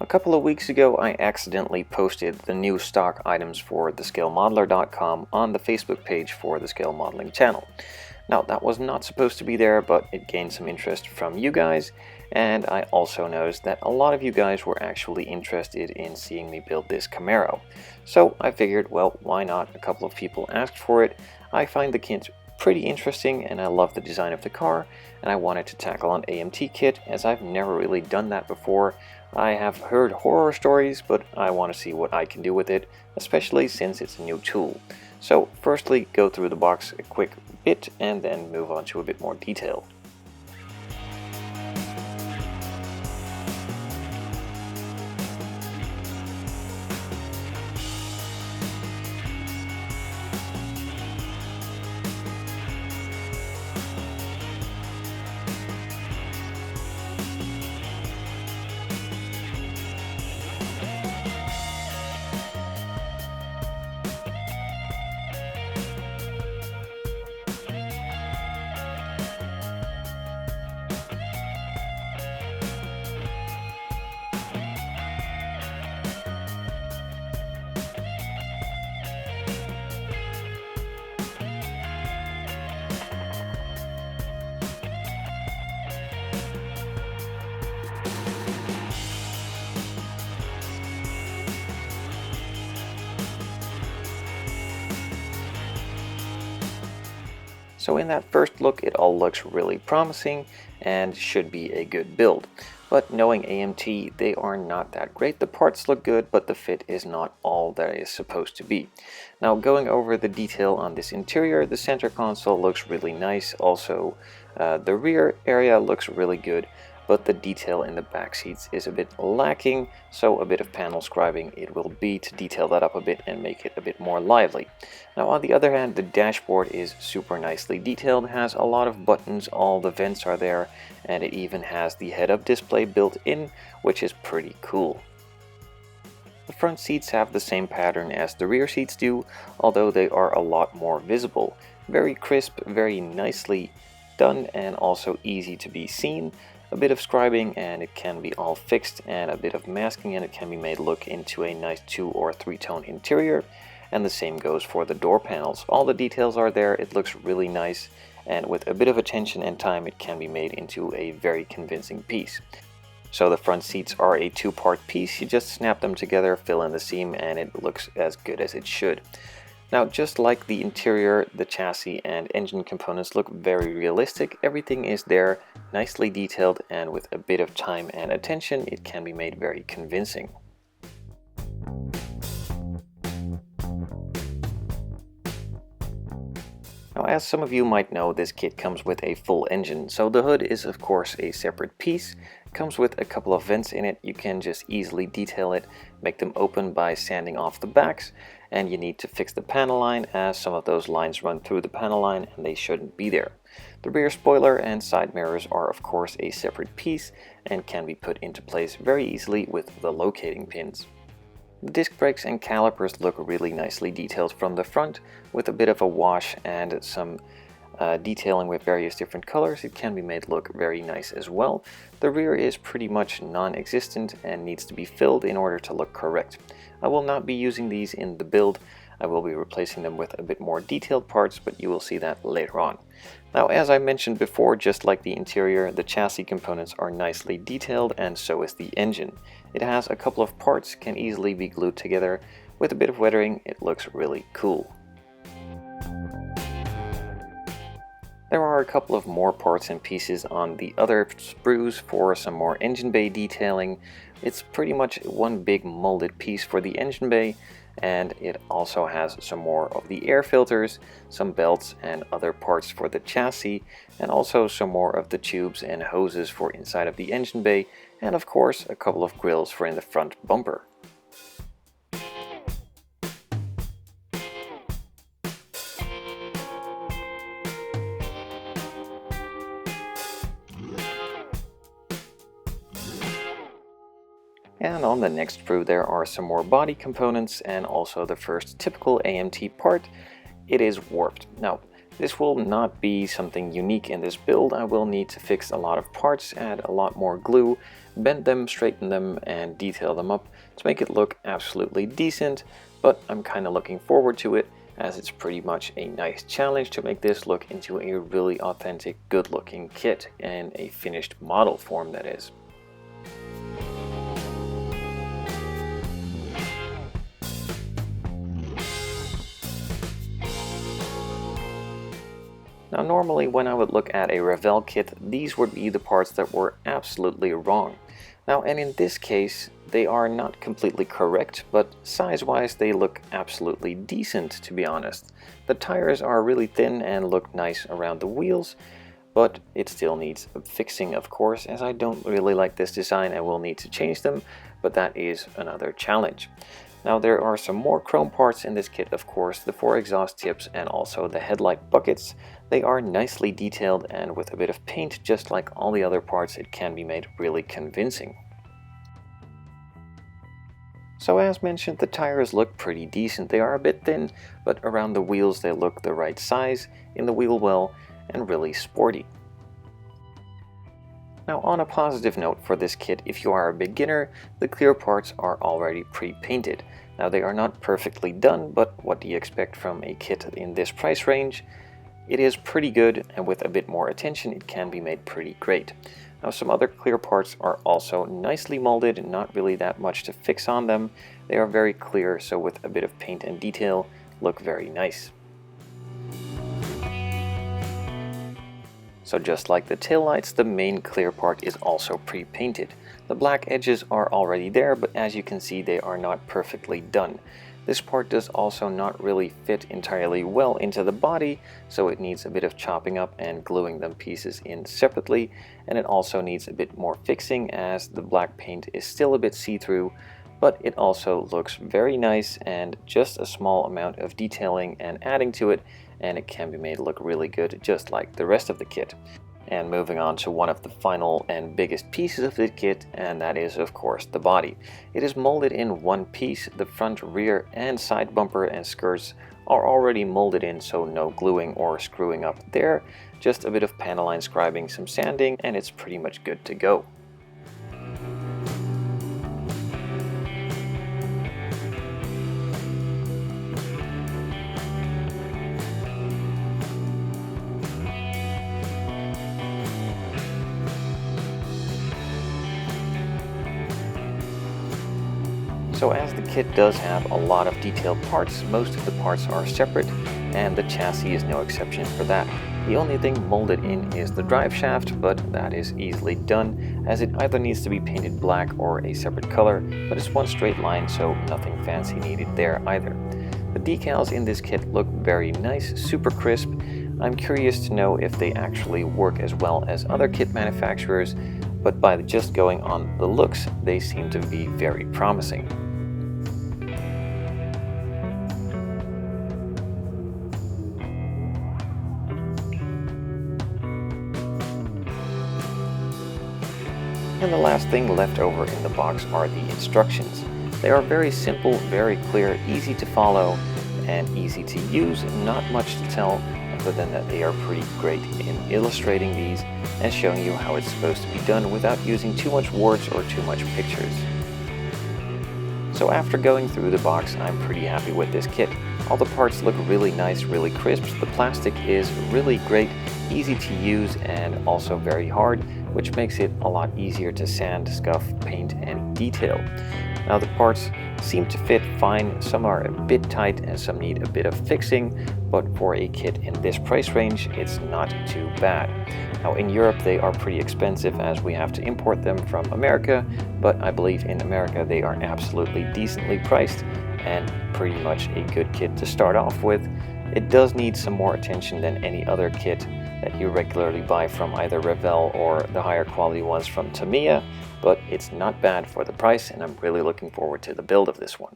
couple of weeks ago I accidentally posted the new stock items for thescalemodeler.com on the Facebook page for the Scale Modeling channel. Now that was not supposed to be there, but it gained some interest from you guys, and I also noticed that a lot of you guys were actually interested in seeing me build this Camaro. So I figured, well, why not? A couple of people asked for it. I find the kit pretty interesting and I love the design of the car, and I wanted to tackle an AMT kit as I've never really done that before. I have heard horror stories, but I want to see what I can do with it, especially since it's a new tool. So firstly, go through the box a quick bit and then move on to a bit more detail. So in that first look, it all looks really promising and should be a good build. But knowing AMT, they are not that great. The parts look good, but the fit is not all that it is supposed to be. Now going over the detail on this interior, the center console looks really nice. Also, the rear area looks really good, but the detail in the back seats is a bit lacking, so a bit of panel scribing it will be to detail that up a bit and make it a bit more lively. Now on the other hand, the dashboard is super nicely detailed, has a lot of buttons, all the vents are there, and it even has the head-up display built in, which is pretty cool. The front seats have the same pattern as the rear seats do, although they are a lot more visible. Very crisp, very nicely done, and also easy to be seen. A bit of scribing and it can be all fixed, and a bit of masking and it can be made look into a nice 2- or 3-tone interior. And the same goes for the door panels. All the details are there, it looks really nice, and with a bit of attention and time it can be made into a very convincing piece. So the front seats are a 2-part piece, you just snap them together, fill in the seam, and it looks as good as it should. Now, just like the interior, the chassis and engine components look very realistic. Everything is there, nicely detailed, and with a bit of time and attention, it can be made very convincing. Now, as some of you might know, this kit comes with a full engine, so the hood is of course a separate piece. It comes with a couple of vents in it. You can just easily detail it, make them open by sanding off the backs, and you need to fix the panel line as some of those lines run through the panel line and they shouldn't be there. The rear spoiler and side mirrors are of course a separate piece and can be put into place very easily with the locating pins. The disc brakes and calipers look really nicely detailed from the front, with a bit of a wash and some detailing with various different colors. It can be made look very nice as well. The rear is pretty much non-existent and needs to be filled in order to look correct. I will not be using these in the build. I will be replacing them with a bit more detailed parts, but you will see that later on. Now, as I mentioned before, just like the interior, the chassis components are nicely detailed, and so is the engine. It has a couple of parts, can easily be glued together. With a bit of weathering, it looks really cool. There are a couple of more parts and pieces on the other sprues for some more engine bay detailing. It's pretty much one big molded piece for the engine bay, and it also has some more of the air filters, some belts and other parts for the chassis, and also some more of the tubes and hoses for inside of the engine bay, and of course a couple of grills for in the front bumper. And on the next sprue there are some more body components and also the first typical AMT part. It is warped. Now, This will not be something unique in this build. I will need to fix a lot of parts, add a lot more glue, bend them, straighten them, and detail them up to make it look absolutely decent, but I'm kind of looking forward to it, as it's pretty much a nice challenge to make this look into a really authentic, good-looking kit, in a finished model form, that is. Now normally when I would look at a Revell kit, these would be the parts that were absolutely wrong. Now, and in this case, they are not completely correct, but size-wise they look absolutely decent, to be honest. The tires are really thin and look nice around the wheels, but it still needs a fixing, of course, as I don't really like this design and will need to change them, but that is another challenge. Now there are some more chrome parts in this kit, of course, the 4 exhaust tips and also the headlight buckets. They are nicely detailed, and with a bit of paint, just like all the other parts, it can be made really convincing. So as mentioned, the tires look pretty decent. They are a bit thin, but around the wheels they look the right size, in the wheel well, and really sporty. Now on a positive note for this kit, if you are a beginner, the clear parts are already pre-painted. Now they are not perfectly done, but what do you expect from a kit in this price range? It is pretty good, and with a bit more attention it can be made pretty great. Now some other clear parts are also nicely molded, not really that much to fix on them. They are very clear, so with a bit of paint and detail, look very nice. So just like the taillights, the main clear part is also pre-painted. The black edges are already there, but as you can see they are not perfectly done. This part does also not really fit entirely well into the body, so it needs a bit of chopping up and gluing them pieces in separately, and it also needs a bit more fixing as the black paint is still a bit see-through, but it also looks very nice, and just a small amount of detailing and adding to it and it can be made look really good, just like the rest of the kit. And moving on to one of the final and biggest pieces of the kit, and that is of course the body. It is molded in one piece. The front, rear and side bumper and skirts are already molded in, so no gluing or screwing up there, just a bit of panel line scribing, some sanding, and it's pretty much good to go. So as the kit does have a lot of detailed parts, most of the parts are separate, and the chassis is no exception for that. The only thing molded in is the drive shaft, but that is easily done, as it either needs to be painted black or a separate color, but it's one straight line, so nothing fancy needed there either. The decals in this kit look very nice, super crisp. I'm curious to know if they actually work as well as other kit manufacturers, but by just going on the looks, they seem to be very promising. And the last thing left over in the box are the instructions. They are very simple, very clear, easy to follow, and easy to use. Not much to tell, other than that they are pretty great in illustrating these and showing you how it's supposed to be done without using too much words or too much pictures. So after going through the box, I'm pretty happy with this kit. All the parts look really nice, really crisp. The plastic is really great, easy to use, and also very hard, which makes it a lot easier to sand, scuff, paint, and detail. Now the parts seem to fit fine. Some are a bit tight and some need a bit of fixing, but for a kit in this price range, it's not too bad. Now in Europe they are pretty expensive, as we have to import them from America, but I believe in America they are absolutely decently priced and pretty much a good kit to start off with. It does need some more attention than any other kit that you regularly buy from either Revell or the higher quality ones from Tamiya, but it's not bad for the price, and I'm really looking forward to the build of this one.